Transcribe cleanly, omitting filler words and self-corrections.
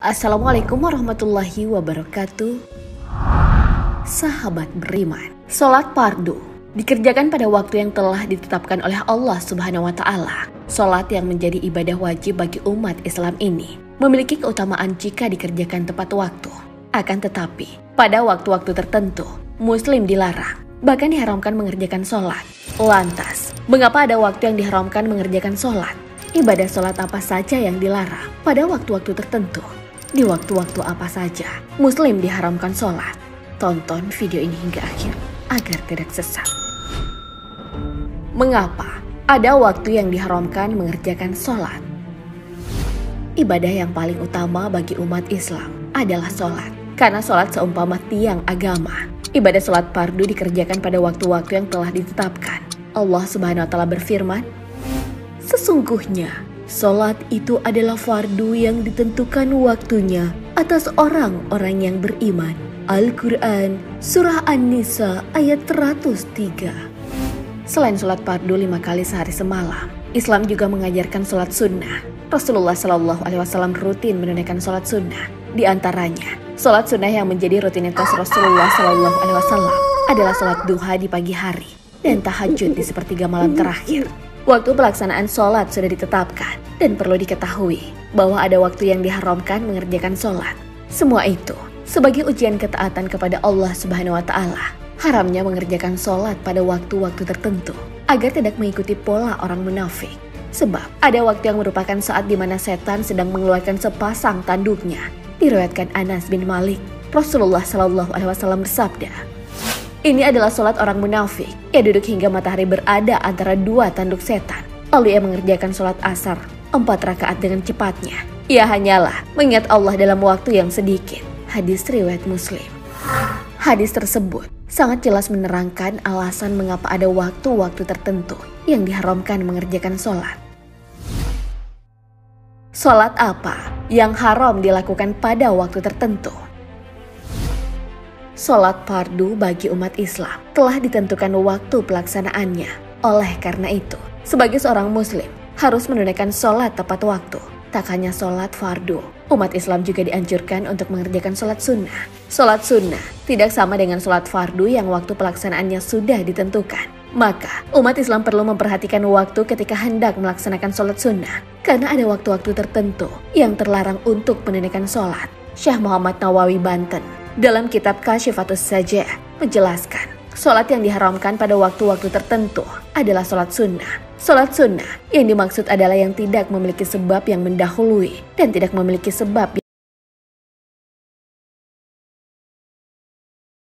Assalamualaikum warahmatullahi wabarakatuh. Sahabat beriman, sholat fardu dikerjakan pada waktu yang telah ditetapkan oleh Allah Subhanahu wa Ta'ala. Sholat yang menjadi ibadah wajib bagi umat Islam ini memiliki keutamaan jika dikerjakan tepat waktu. Akan tetapi, pada waktu-waktu tertentu, Muslim dilarang, bahkan diharamkan mengerjakan sholat. Lantas, mengapa ada waktu yang diharamkan mengerjakan sholat? Ibadah sholat apa saja yang dilarang pada waktu-waktu tertentu? Di waktu-waktu apa saja Muslim diharamkan sholat? Tonton video ini hingga akhir agar tidak sesat. Mengapa ada waktu yang diharamkan mengerjakan sholat? Ibadah yang paling utama bagi umat Islam adalah sholat. Karena sholat seumpama tiang agama. Ibadah sholat fardu dikerjakan pada waktu-waktu yang telah ditetapkan. Allah Subhanahu wa Ta'ala berfirman, "Sesungguhnya sholat itu adalah fardu yang ditentukan waktunya atas orang-orang yang beriman." Al-Quran, Surah An-Nisa ayat 103. Selain sholat fardu 5 kali sehari semalam, Islam juga mengajarkan sholat sunnah. Rasulullah SAW rutin menunaikan sholat sunnah. Di antaranya, sholat sunnah yang menjadi rutinitas Rasulullah SAW adalah sholat duha di pagi hari dan tahajud di sepertiga malam terakhir. Waktu pelaksanaan sholat sudah ditetapkan dan perlu diketahui bahwa ada waktu yang diharamkan mengerjakan sholat. Semua itu sebagai ujian ketaatan kepada Allah Subhanahu wa Ta'ala. Haramnya mengerjakan sholat pada waktu-waktu tertentu agar tidak mengikuti pola orang munafik. Sebab ada waktu yang merupakan saat di mana setan sedang mengeluarkan sepasang tanduknya. Diriwayatkan Anas bin Malik, Rasulullah SAW bersabda, "Ini adalah sholat orang munafik. Ia duduk hingga matahari berada antara dua tanduk setan. Lalu ia mengerjakan sholat asar 4 rakaat dengan cepatnya. Ia hanyalah mengingat Allah dalam waktu yang sedikit." Hadis riwayat Muslim. Hadis tersebut sangat jelas menerangkan alasan mengapa ada waktu-waktu tertentu yang diharamkan mengerjakan sholat. Sholat apa yang haram dilakukan pada waktu tertentu? Sholat fardu bagi umat Islam telah ditentukan waktu pelaksanaannya. Oleh karena itu, sebagai seorang muslim harus menunaikan sholat tepat waktu. Tak hanya sholat fardu, umat Islam juga dianjurkan untuk mengerjakan sholat sunnah. Sholat sunnah tidak sama dengan sholat fardu yang waktu pelaksanaannya sudah ditentukan. Maka, umat Islam perlu memperhatikan waktu ketika hendak melaksanakan sholat sunnah. Karena ada waktu-waktu tertentu yang terlarang untuk menunaikan sholat. Syekh Muhammad Nawawi Banten dalam kitab Kasyifatus Sajah menjelaskan, sholat yang diharamkan pada waktu-waktu tertentu adalah sholat sunnah. Sholat sunnah yang dimaksud adalah yang tidak memiliki sebab yang mendahului dan tidak memiliki sebab